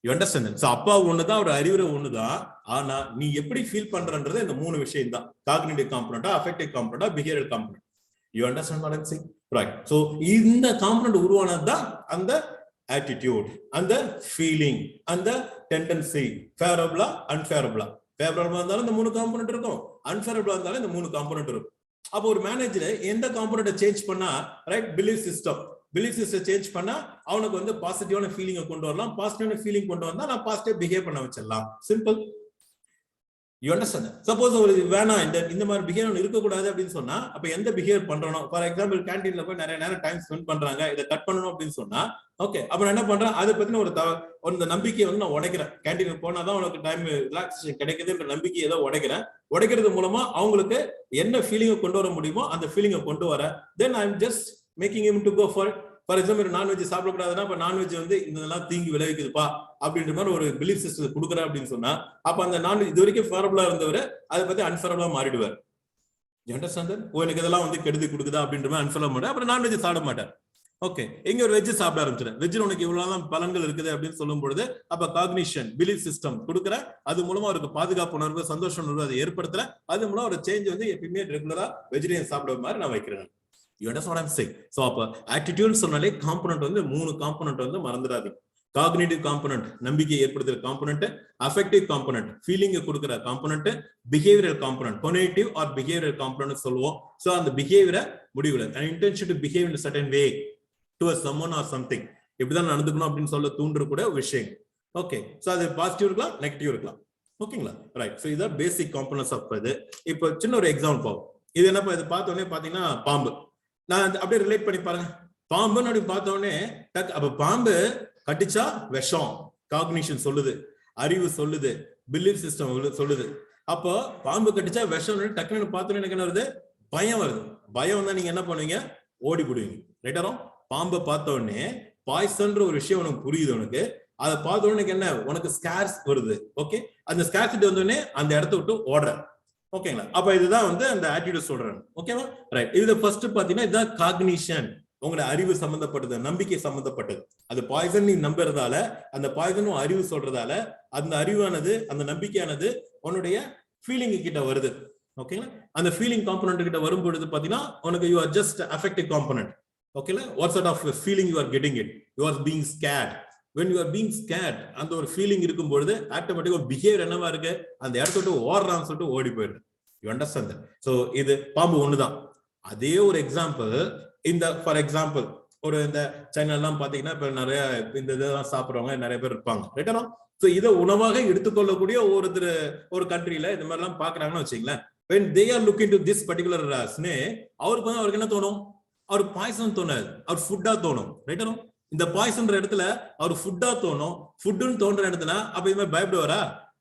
You understand? சோ அப்பா ஒண்ணுதான், ஒரு அறிவுரை ஒண்ணுதான், ஆனா நீ எப்படி ஃபீல் பண்றன்றது இந்த மூணு விஷயம் தான். காக்னிட்டிவ் காம்பனன்ட்டா, அஃபெக்டிவ் காம்பனன்ட்டா, behaviour component. You understand what I am saying? Right. So இந்த காம்பனன்ட் உருவானதுதான் அந்த ஆட்டிடியூட், அந்த ஃபீலிங், அந்த டெண்டன்சி, ஃபேவரபிளா அன்ஃபேவரபிளா. ஃபேவரபிளா இருந்தாலும் இந்த மூணு காம்பனன்ட் இருக்கும், அன்ஃபேவரபிளா இருந்தாலும் இந்த மூணு காம்பனன்ட் இருக்கும். அப்போ ஒரு மேனேஜர் எந்த காம்பனன்ட்டை சேஞ்ச் பண்ணா, ரைட், பிலீஃப் சிஸ்டம் சேஞ்ச் பண்ணா அவனுக்கு வந்து பாசிட்டிவான ஃபீலிங்கை கொண்டு வரலாம். பாசிட்டிவான ஃபீலிங் கொண்டு வந்தா நான் பாசிட்டிவ் பிஹேவ் பண்ண வச்சிடலாம். சிம்பிள். You understand. சப்போஸ் ஒரு வேணாம் இந்த மாதிரி பிஹேவியர் இருக்கக்கூடாது அப்படின்னு சொன்னா அப்ப எந்த பிஹேவியர் பண்றோம்? ஃபார் எக்ஸாம்பிள் கேண்டீன்ல போய் நிறைய நேரம் டைம் ஸ்பெண்ட் பண்றாங்க, இதை கட் பண்ணணும் அப்படின்னு சொன்னா ஓகே, அப்ப நான் என்ன பண்றேன், அதை பத்தின ஒரு நம்பிக்கையை வந்து நான் உடைக்கிறேன். கேண்டீனுக்கு போனாதான் உனக்கு டைம் ரிலாக்ஸேஷன் கிடைக்குதுன்ற நம்பிக்கையை ஏதோ உடைக்கிறேன். உடைக்கிறது மூலமா அவங்களுக்கு என்ன ஃபீலிங்கை கொண்டு வர முடியுமோ அந்த ஃபீலிங்கை கொண்டு வர, then I am just making him to go for example non veg சாப்பிடக்கூடாதுன்னா அப்ப நான்வெஜ் வந்து இதெல்லாம் தீங்கி விளைவிக்குதுப்பா அப்படின்ற மாதிரி ஒரு பிலீஃப் சிஸ்டம் கொடுக்குறேன் அப்படின்னு சொன்னா அப்ப அந்த நான்வெஜ் இது வரைக்கும் ஃபேவரபிளா இருந்தவரை அதை பத்தி அன்ஃபேவரபிளா மாறிடுவார். எனக்கு இதெல்லாம் வந்து கெடுதி கொடுக்குதா அப்படின்ற மாதிரி அன்ஃபேவரபிளா மாட்டேன், அப்புறம் நான்வெஜ் சாப்பிட மாட்டார். ஓகே, எங்க ஒரு வெஜ் சாப்பிட ஆரம்பிச்சிடும். வெஜ்ல உனக்கு இவ்வளவுதான் பலன்கள் இருக்குது அப்படின்னு சொல்லும் பொழுது அப்ப காக்னிஷன் பிலீஃப் சிஸ்டம் கொடுக்குற, அது மூலமா அவருக்கு பாதுகாப்பு உணர்வு, சந்தோஷ உணர்வு அதை ஏற்படுத்துற, அது மூலம் ஒரு சேஞ்ச் வந்து எப்பயுமே ரெகுலரா வெஜிடேரியன் சாப்பிடுற மாதிரி நான் வைக்கிறேன். You understand what I'm saying? So அப்ப attitude சொன்னாலே காம்பனன்ட் வந்து 3 காம்பனன்ட் வந்து மறந்துடாதீங்க. காக்னிட்டிவ் காம்பனன்ட் நம்பிக்கை ஏற்படுத்துற காம்பனன்ட், அஃபெக்டிவ் காம்பனன்ட் ஃபீலிங் கொடுக்கிற component, behavioural component conative or behavioural component சொல்லுவோம். சோ அந்த பிஹேவியரை முடிவுல an intention to behave in a certain way towards someone or something, இப்படிதான் நடந்துக்கணும் அப்படின்னு சொல்ல தூண்டுற கூட விஷயம். ஓகே, சோ அது பாசிட்டிவ் இருக்கலாம், நெகட்டிவ் இருக்கலாம். ஓகேங்களா? ரைட். சோ இதான் பேசிக் காம்பனன்ட்ஸ் ஆஃப் இது. இப்போ சின்ன ஒரு எக்ஸாம்பிள், இது என்னப்பா, இது பார்த்த உடனே பாத்தீங்கன்னா பாம்பு, நான் அப்படியே ரிலேட் பண்ணி பாருங்க. பாம்புன்னு அப்படி பார்த்த உடனே அப்ப பாம்பு கட்டிச்சா விஷம், காக்னிஷன் சொல்லுது, அறிவு சொல்லுது, பிலீஃப் சிஸ்டம் சொல்லுது. அப்போ பாம்பு கட்டிச்சா விஷம் டக்குன்னு பார்த்தோன்னே எனக்கு என்ன வருது, பயம் வருது. பயம் வந்தா நீங்க என்ன பண்ணுவீங்க, ஓடி போடுவீங்க. ரைட்டரும் பாம்பை பார்த்த உடனே பாய்சன்ற ஒரு விஷயம் உனக்கு புரியுது, உனக்கு அதை பார்த்த உடனே என்ன, உனக்கு ஸ்கேர்ஸ் வருது. ஓகே, அந்த ஸ்கேர்சிட்டி வந்தோடனே அந்த இடத்த விட்டு ஓடுற. ஓகேங்களா? அப்ப இதுதான் வந்து அந்த ஆட்டிடியூட் சொல்றேன். ஓகேவா? ரைட். இது ஃபர்ஸ்ட் பாத்தீங்கன்னா இதுதான் காக்னிஷன், உங்களோட அறிவு சம்பந்தப்பட்டது, நம்பிக்கை சம்பந்தப்பட்டது. அது பாய்சன் நீ நம்புறதால, அந்த பாய்சனும் அறிவு சொல்றதால அந்த அறிவானது, அந்த நம்பிக்கையானது உன்னுடைய ஃபீலிங் கிட்ட வருது. ஓகேங்களா? அந்த ஃபீலிங் காம்பனன்ட் கிட்ட வரும்பொழுது பாத்தீங்கன்னா உனக்கு you are just affective component. ஓகேங்களா? What sort of feeling you are getting it, you are being scared. when you are being scared, அந்த ஒரு ஃபீலிங் இருக்கும் பொழுது ஆட்டோமேட்டிக்கா ஒரு பிஹேவியர் என்னவா இருக்கு, அந்த இடத்த விட்டு ஓடுறான்னு சொல்லிட்டு ஓடி போயிடுது. You understand? சோ இது பாம்பு ஒண்ணுதான். அதே ஒரு எக்ஸாம்பிள் இந்த ஃபார் எக்ஸாம்பிள் ஒரு இந்த சைனா எல்லாம் பாத்தீங்கன்னா இப்ப நிறைய இந்த இதெல்லாம் சாப்பிடுறவங்க நிறைய பேர் இருப்பாங்க. ரைட்டா? சோ இதை உணவாக எடுத்துக்கொள்ளக்கூடிய ஒரு கண்ட்ரில இந்த மாதிரி எல்லாம் பாக்குறாங்கன்னு வச்சுங்களேன். when they are looking to this particular snake, அவருக்கு என்ன தோணும், அவருக்கு பாய்சன் தோணாது, அவர் ஃபுட்டா தோணும். ரைட்டா? இந்த பாய்சன்ற இடத்துல அவர் ஃபுட்டா தோணும். ஃபுட்டுன்னு தோன்ற இடத்துல அப்ப இதுமே பயப்படுவாரா?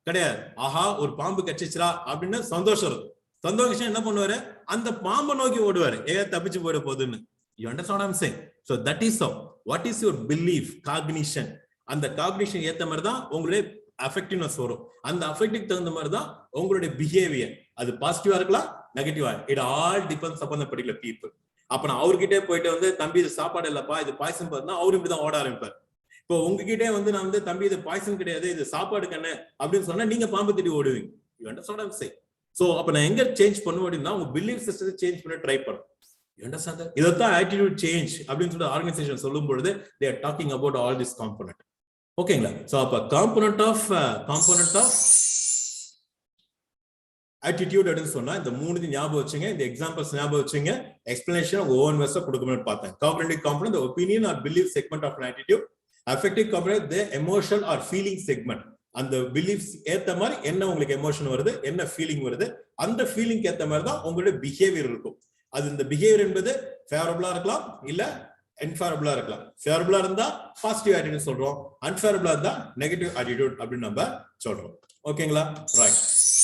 கிடையாது. ஆஹா, ஒரு பாம்பு கட்சிச்சுரா அப்படின்னு சந்தோஷம் இருக்கும். சந்தோஷம் என்ன பண்ணுவாரு, அந்த பாம்பை நோக்கி ஓடுவாரு, தப்பிச்சு போயிட போகுதுன்னு. You understand what I am saying? So that is how, what is your belief, cognition. அந்த காக்னிஷன் ஏத்த மாதிரி தான் உங்களுடைய அஃபெக்டிவ்னஸ் வரும். அந்த அஃபெக்டிவ் தகுந்த மாதிரி தான் உங்களுடைய பிஹேவியர். அது பாசிட்டிவா இருக்கலாம், நெகட்டிவா. It all depends upon the particular people. அப்ப நான் அவர்கிட்டே போயிட்டு வந்து தம்பி இது சாப்பாடு இல்லப்பா, இது பாய்சன் பார்த்தா அவரு இப்படிதான் ஓட ஆரம்பிப்பார். இப்போ உங்ககிட்டே வந்து நான் வந்து தம்பி இது பாய்சன் கிடையாது, இது சாப்பாடு கண்ணு அப்படின்னு சொன்னா நீங்க பாம்பு திட்டி ஓடுவீங்க. You understand what I am saying? So அப்ப நான் எங்க சேஞ்ச் பண்ணுவேன் அப்படின்னா உங்க பிலீஃப் சிஸ்டத்தை சேஞ்ச் பண்ண ட்ரை பண்ணும். You understand? இதத்தான் ஆட்டிடியூட் சேஞ்ச் அப்படின்னு சொல்லிட்டு ஆர்கனைசேஷன் சொல்லும் பொழுது they are talking about all this component. ஓகேங்களா? சோ அப்ப காம்போனன்ட் ஆஃப் ஆட்டிடியூட் அப்படின்னு சொன்னா இந்த 3 ஞாபகம் வச்சுங்க, இந்த எக்ஸாம்பிள்ஸ் ஞாபகம் வச்சுங்க, எக்ஸ்பிளனேஷன் ஓன் வெர்ஸா கொடுக்கணும்னு பார்த்தேன். Cognitive component the opinion or belief segment of an attitude, affective component the emotional or feeling segment. அந்த பிலீஃப்ஸ் ஏத்த மாதிரி என்ன உங்களுக்கு எமோஷன் வருது, என்ன ஃபீலிங் வருது, அந்த ஃபீலிங் ஏத்த மாதிரி தான் உங்களுடைய பிஹேவியர் இருக்கும். அது இந்த பிஹேவியர் என்பது ஃபேவரபிளா இருக்கலாம், இல்ல அன்ஃபேவரபிளா இருக்கலாம். ஃபேவரபிளா இருந்தா பாசிட்டிவ் ஆட்டிடியூட் சொல்றோம், அன்ஃபேவரபிளா இருந்தா நெகட்டிவ் ஆட்டிடியூட் அப்படின்னு நம்ம சொல்றோம். ஓகேங்களா? ரைட்.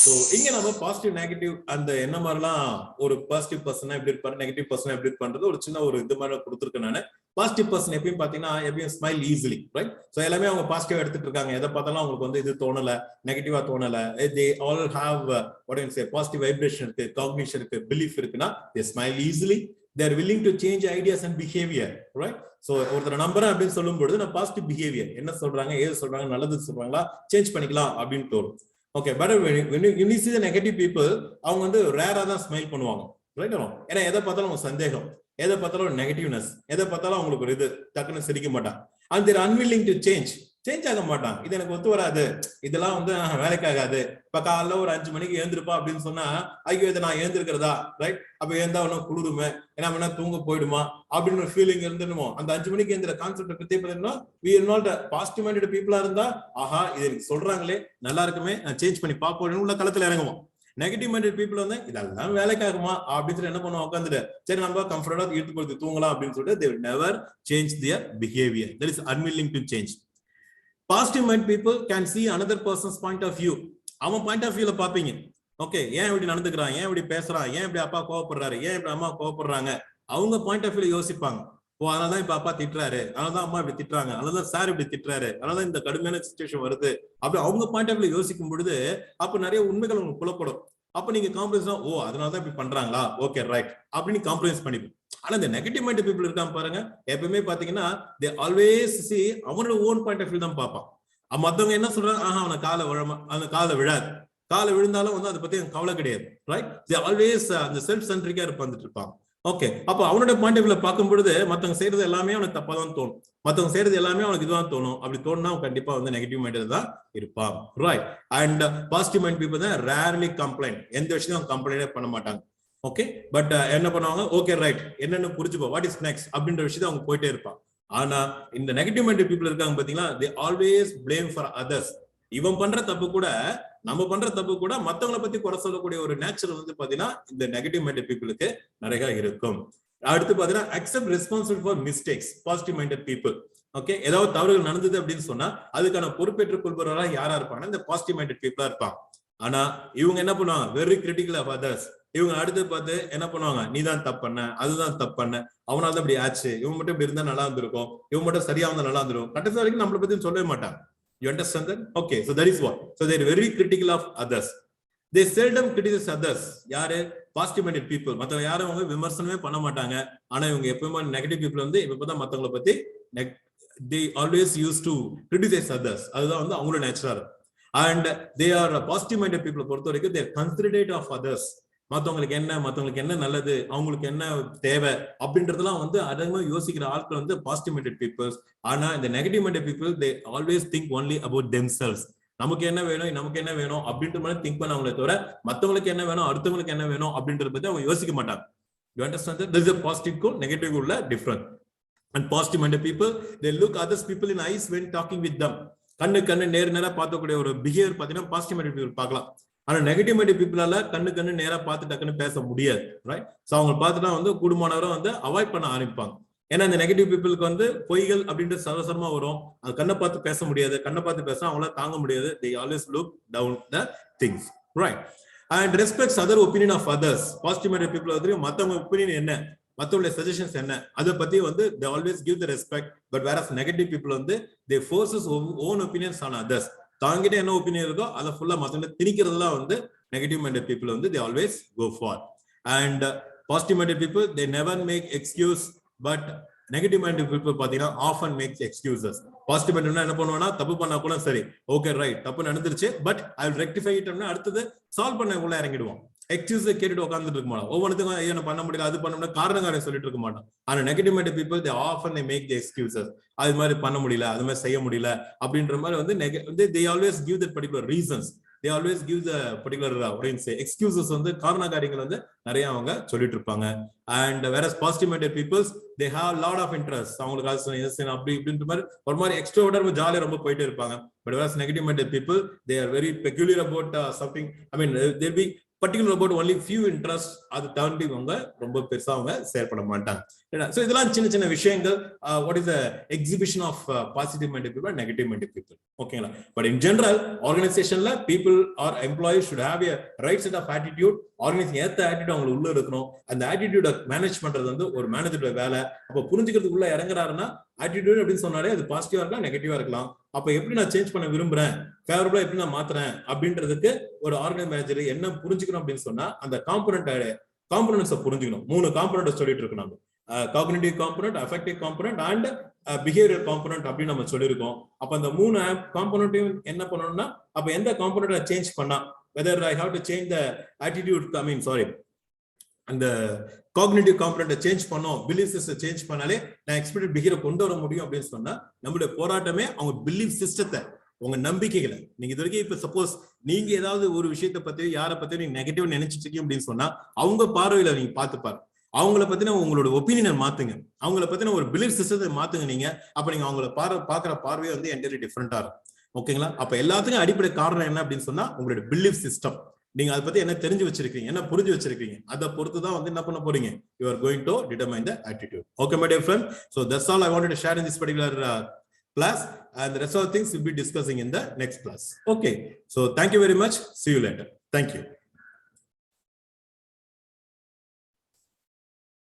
சோ இங்க நம்ம பாசிட்டிவ் நெகட்டிவ் அந்த என்ன மாதிரிலாம் ஒரு பாசிட்டிவ் பர்சனா எப்படி இருப்பாரு, நெகட்டிவ் பர்சனா எப்படி இருப்பான்றது ஒரு சின்ன ஒரு இது மாதிரி கொடுத்துருக்கேன் நானு. பாசிட்டிவ் பர்சன் எப்பயும் பாத்தீங்கன்னா எப்பயும் ஸ்மைல் ஈஸிலி. ரைட்? சோ எல்லாமே அவங்க பாசிட்டிவா எடுத்துட்டு இருக்காங்க. எதை பார்த்தாலும் அவங்களுக்கு வந்து இது தோணல, நெகட்டிவா தோணல. they all have what I say positive vibration இருக்கு, காக்னிஷன் இருக்கு, பிலீஃப் இருக்குன்னா they smile easily, they are willing to change ideas and behavior. Right? So ஒருத்தர் நம்புறேன் அப்படின்னு சொல்லும் பொழுது நான் பாசிட்டிவ் பிஹேவியர் என்ன சொல்றாங்க, ஏது சொல்றாங்க, நல்லது சொல்றாங்களா, சேஞ்ச் பண்ணிக்கலாம் அப்படின்னு தோணும். Okay, but when you see the negative people, அவங்க வந்து ரேரா தான் ஸ்மைல் பண்ணுவாங்க. ரைட்? ஏன்னா எதை பார்த்தாலும் அவங்க சந்தேகம், எதை பார்த்தாலும் நெகட்டிவ்னஸ், எதை பார்த்தாலும் அவங்களுக்கு ஒரு இது டக்குன்னு சிரிக்க மாட்டாங்க. and they are unwilling to change. Change ஆக மாட்டான். இது எனக்கு ஒத்து வராது, இதெல்லாம் வந்து வேலைக்கு ஆகாது. இப்ப காலைல ஒரு 5 மணிக்கு எழுந்திருப்பா அப்படின்னு சொன்னா, ஐயோ இதை நான் எழுந்திருக்கிறதா, ரைட்? அப்ப எழுந்தா ஒன்னும் குளிருமே, ஏன்னா வேணா தூங்க போயிடுமா அப்படின்னு ஒரு ஃபீலிங் இருந்துடுமோ. அந்த 5 மணிக்கு எழுந்திர கான்செப்ட் பத்தி பார்த்தீங்கன்னா, we are not positive minded பீப்புளா இருந்தா, ஆஹா இது எனக்கு சொல்றாங்களே நல்லா இருக்குமே, நான் சேஞ்ச் பண்ணி பார்ப்போம் உள்ள களத்துல இறங்குவோம். நெகட்டிவ் மைண்டட் பீப்புள் வந்து இதெல்லாம் வேலைக்காகுமா அப்படின்னு சொல்லி என்ன பண்ணுவோம், உட்காந்துட்டு சரி நம்ம கம்ஃபர்டா இழுத்து போட்டு தூங்கலாம் அப்படின்னு சொல்லிட்டு they will never change their behavior. That is unwilling to change. Positive mind people can see another person's point of view. அவன் பாயிண்ட் ஆஃப் வியூல பாப்பீங்க. ஓகே, ஏன் இப்படி நடந்துக்கிறான், ஏன் இப்படி பேசுறான், ஏன் இப்படி அப்பா கோவப்படுறாரு, ஏன் இப்படி அம்மா கோவப்படுறாங்க, அவங்க பாயிண்ட் ஆஃப் வியூல யோசிப்பாங்க. ஓ அதனாலதான் இப்ப அப்பா திட்டுறாரு, அதனாலதான் அம்மா இப்படி திட்டுறாங்க, அதனாலதான் சார் இப்படி திட்டுறாரு, அதனாலதான் இந்த கடுமையான சிச்சுவேஷன் வருது அப்படி அவங்க பாயிண்ட் ஆஃப் வியூல யோசிக்கும் பொழுது அப்ப நிறைய உண்மைகள் உங்களுக்கு புலப்படும். அப்ப நீங்க காம்ப்ரமைஸ், ஓ அதனாலதான் இப்படி பண்றாங்களா, ஓகே ரைட் அப்படின்னு காம்ப்ரமைஸ் பண்ணிப்போம். ஆனா இந்த நெகட்டிவ் மைண்ட் பீப்புள் இருக்காம பாருங்க, எப்பவுமே பாத்தீங்கன்னா they always see அவனோட ஓன் பாயிண்ட் ஆஃப் வியூ தான் பார்ப்பான். மத்தவங்க என்ன சொல்றாங்க, ஆஹா அவனை காலை விழாது, காலை விழுந்தாலும் வந்து அதை பத்தி கவலை கிடையாது, ரைட்? they always அந்த செல்ஃப் சென்ட்ரிக்கா வந்துட்டு இருப்பாங்க. ஓகே, அப்ப அவனோட பாயிண்ட் ஆஃப் வியூல பார்க்கும் பொழுது மத்தவங்க செய்யறது எல்லாமே அவனுக்கு தப்பா தான் தோணும், மத்தவங்க செய்யறது எல்லாமே அவனுக்கு இதுதான் தோணும். அப்படி தோணுனா கண்டிப்பா வந்து நெகட்டிவ் மைண்ட் தான் இருப்பான், right? And positive mind people தான் ரேர்லி கம்ப்ளைண்ட், எந்த விஷயம் கம்ப்ளைண்டே பண்ண மாட்டாங்க. ஓகே, பட் என்ன பண்ணுவாங்க, ஓகே ரைட் என்னன்னு புரிஞ்சுப்போம், வாட் இஸ் நெக்ஸ்ட் அப்படின்ற விஷயத்தை அவங்க போயிட்டே இருப்பாங்க. ஆனா இந்த நெகட்டிவ் மைண்ட் பீப்புள் இருக்காங்க பாத்தீங்களா, they always blame for others. இவன் பண்ற தப்பு கூட, நம்ம பண்ற தப்பு கூட மத்தவங்களை பத்தி குறை சொல்லக்கூடிய ஒரு நேச்சர் வந்து பாத்தீங்கன்னா இந்த நெகட்டிவ் மைண்டட் பீப்புளுக்கு நிறைய இருக்கும். அடுத்து பாத்தீங்கன்னா accept responsibility for mistakes, positive minded people. Okay, ஏதாவது தவறுகள் நடந்தது அப்படின்னு சொன்னா அதுக்கான பொறுப்பேற்றுக் கொள்பவராக யாரா இருப்பாங்கன்னா இந்த பாசிட்டிவ் மைண்டட் பீப்புளா இருப்பாங்க. ஆனா இவங்க என்ன பண்ணுவாங்க, வெரி கிரிட்டிக்கல் ஆஃப் அதர்ஸ். இவங்க அடுத்து பார்த்து என்ன பண்ணுவாங்க, நீதான் தப்பு பண்ண, அதுதான் தப்பு பண்ண, அவனால இப்படி ஆச்சு, இவங்க மட்டும் இப்படி இருந்தா நல்லா இருந்திருக்கும், இவங்க மட்டும் சரியா இருந்தா நல்லா இருந்திருக்கும், கடைசி வரைக்கும் நம்மளை பத்தி சொல்லவே மாட்டாங்க. You understand that? Okay, so that is what. So they are very critical of others. They seldom criticize others. யாரு, பாசிட்டிவ் மைண்டட் பீப்புள். மத்தவங்க யாரும் அவங்க விமர்சனமே பண்ண மாட்டாங்க. ஆனா இவங்க எப்பவுமே நெகட்டிவ் பீப்புள் வந்து இப்பதான் மத்தவங்களை பத்தி they always used to criticize others. அதுதான் வந்து அவங்களோட நேச்சரா. And they are positive minded people பொறுத்த வரைக்கும் they are considerate of others. மத்தவங்களுக்கு என்ன நல்லது, அவங்களுக்கு என்ன தேவை அப்படின்றதெல்லாம் வந்து அதிகமா யோசிக்கிற ஆட்கள் வந்து பாசிட்டிவ் மைண்டட் பீப்புள்ஸ். ஆனா இந்த negative minded people they always think only about themselves. நமக்கு என்ன வேணும் அப்படின்ற மாதிரி திங்க் பண்ண அவங்களே தவிர மத்தவங்களுக்கு என்ன வேணும், அடுத்தவங்களுக்கு என்ன வேணும் அப்படின்றத பத்தி அவங்க யோசிக்க மாட்டாங்க. You understand that? There is a positive goal, negative goal different. And positive minded people, they look others people in eyes when talking with them. கண்ணு நேரா பார்க்கக்கூடிய ஒரு பிஹேவியர் பாத்தீங்கன்னா பாசிட்டிவ் மைண்டட் பீப்புள் பார்க்கலாம். ஆனா நெகட்டிவ் மைண்டட் பீப்புளால கண்ணு நேரா பார்த்து டக்குன்னு பேச முடியாது, ரைட்? சோ அவங்க பார்த்துட்டா வந்து கூடுமானவரை வந்து அவாய்ட் பண்ண ஆரம்பிப்பாங்க. ஏன்னா இந்த நெகட்டிவ் பீப்புளுக்கு வந்து பொய்கள் அப்படின்றது சரசரமா வரும், அது கண்ணை பார்த்து பேச முடியாது, கண்ணை பார்த்து பேச அவங்களால தாங்க முடியாது. they always look down the things, right? And respects other opinion of others. Positive minded people வந்து மத்தவங்க ஒப்பீனியன் என்ன, மத்தவங்களுடைய சஜஷன்ஸ் என்ன, அதை பத்தி வந்து they always give the respect. But whereas negative people வந்து they forces own opinions on others. தாங்கிட்ட என்ன ஒப்பீனியன் இருக்கோ அதை ஃபுல்லா மத்தவங்க திணிக்கிறதுலாம் வந்து நெகட்டிவ் மைண்டட் பீப்புள் வந்து they always go for. And positive minded people they never make excuse, but negative minded people பாத்தீங்கன்னா often makes excuses. Positive minded என்ன பண்ணுவானா, தப்பு பண்ணா கூட சரி ஓகே ரைட் தப்பு நடந்துருச்சு but I will rectify it அப்படின்னா அடுத்தது சால்வ் பண்ண உள்ள இறங்கிடுவோம். எக்ஸ்கியூஸ் கேட்டுட்டு உட்காந்துட்டு இருக்க மாட்டோம், ஒவ்வொன்றுக்கும் ஐயோ பண்ண முடியல அது பண்ண முடியல காரணங்களை சொல்லிட்டு இருக்க மாட்டோம். ஆனா negative minded people they often they make the excuses. அது மாதிரி பண்ண முடியல, அது மாதிரி செய்ய முடியல அப்படின்ற மாதிரி வந்து they always give that particular reasons. They always give the particular excuses வந்து காரண காரியங்கள் வந்து நிறைய அவங்க சொல்லிட்டு இருப்பாங்க. And whereas positive minded peoples they have lot of interest. அவங்களுக்கு அப்படி இப்படின்ற மாதிரி ஒரு மாதிரி எக்ஸ்ட்ரோவர்ட்டா ஜாலியா ரொம்ப போயிட்டே இருப்பாங்க. But whereas negative minded people they are very peculiar about something. I mean they'll be particular about only few interests. அது தாண்டி அவங்க ரொம்ப பெருசா அவங்க ஷேர் பண்ண மாட்டாங்க. சோ இதெல்லாம் சின்ன விஷயங்கள். What is the exhibition of positive minded people and negative minded people? ஓகேங்களா? But in general organizationல people or employees should have a right set of attitude. Organisation ஏத்த ஆட்டிடியூட் அவங்க உள்ள இருக்கணும். அந்த ஆட்டிடியூட மேனேஜ் பண்றது வந்து ஒரு மேனேஜரோட வேலை. அப்ப புரிஞ்சுக்கிறதுக்குள்ள இறங்குறாருன்னா ஆட்டிடியூட் அப்படின்னு சொன்னாலே அது பாசிட்டிவா இருக்கலாம் நெகட்டிவா இருக்கலாம். அப்ப எப்படி நான் சேஞ்ச் பண்ண விரும்புறேன், ஃபேவரபிளா எப்படி நான் மாத்துறேன் அப்படின்றதுக்கு ஒரு ஆர்கனைஸ் மேனேஜர் என்ன புரிஞ்சுக்கணும் அப்படின்னு சொன்னா அந்த காம்பனன்ட்ஸை புரிஞ்சுக்கணும். 3 காம்பனன்ட் சொல்லிட்டு இருக்கோம் நம்ம. Cognitive component, affective component and behavioural component அப்படின்னு நம்ம சொல்லியிருக்கோம். அப்ப அந்த 3 காம்பனன்ட்டையும் என்ன பண்ணணும்னா அப்ப எந்த காம்பனன்ட்டை சேஞ்ச் பண்ணா whether I have to change the attitude, I mean sorry, and the cognitive component change பண்ணோம், பிலீஃப் சிஸ்டம் சேஞ்ச் பண்ணாலே நான் எக்ஸ்பெக்டட் பிஹேவியர் கொண்டு வர முடியும் அப்படின்னு சொன்னா நம்மளுடைய போராட்டமே அவங்க பிலீஃப் சிஸ்டத்தை, உங்க நம்பிக்கைகளை. நீங்க இது வரைக்கும் இப்ப சப்போஸ் நீங்க ஏதாவது ஒரு விஷயத்தை பத்தி யாரை பத்தி நீங்க நெகட்டிவ் நினைச்சிட்டு இருக்கீங்க அப்படின்னு சொன்னா அவங்க பார்வையில நீங்க பாத்துப்பாரு. அவங்கள பத்தின உங்களோட ஒப்பீனியனை மாத்துங்க, அவங்கள பத்தின ஒரு பிலீஃப் சிஸ்டத்தை மாத்துங்க. நீங்க அப்ப நீங்க அவங்கள பாக்குற பார்வையை வந்து என்டையர்லி டிஃபரெண்டா இருக்கும். ஓகேங்களா? அப்ப எல்லாத்துக்கும் அடிப்படை காரணம் என்ன அப்படின்னு சொன்னா உங்களோட பிலீஃப் சிஸ்டம். நீங்க அதை பத்தி என்ன தெரிஞ்சு வச்சிருக்கீங்க, என்ன புரிஞ்சு வச்சிருக்கீங்க, அதை பொறுத்து தான் வந்து என்ன பண்ண போறீங்க. You are going to determine the attitude. Okay, my dear friend. So that's all I wanted to share in this particular class, and the rest of the things we'll be discussing in the next class. Okay. So thank you very much. See you later. Thank you.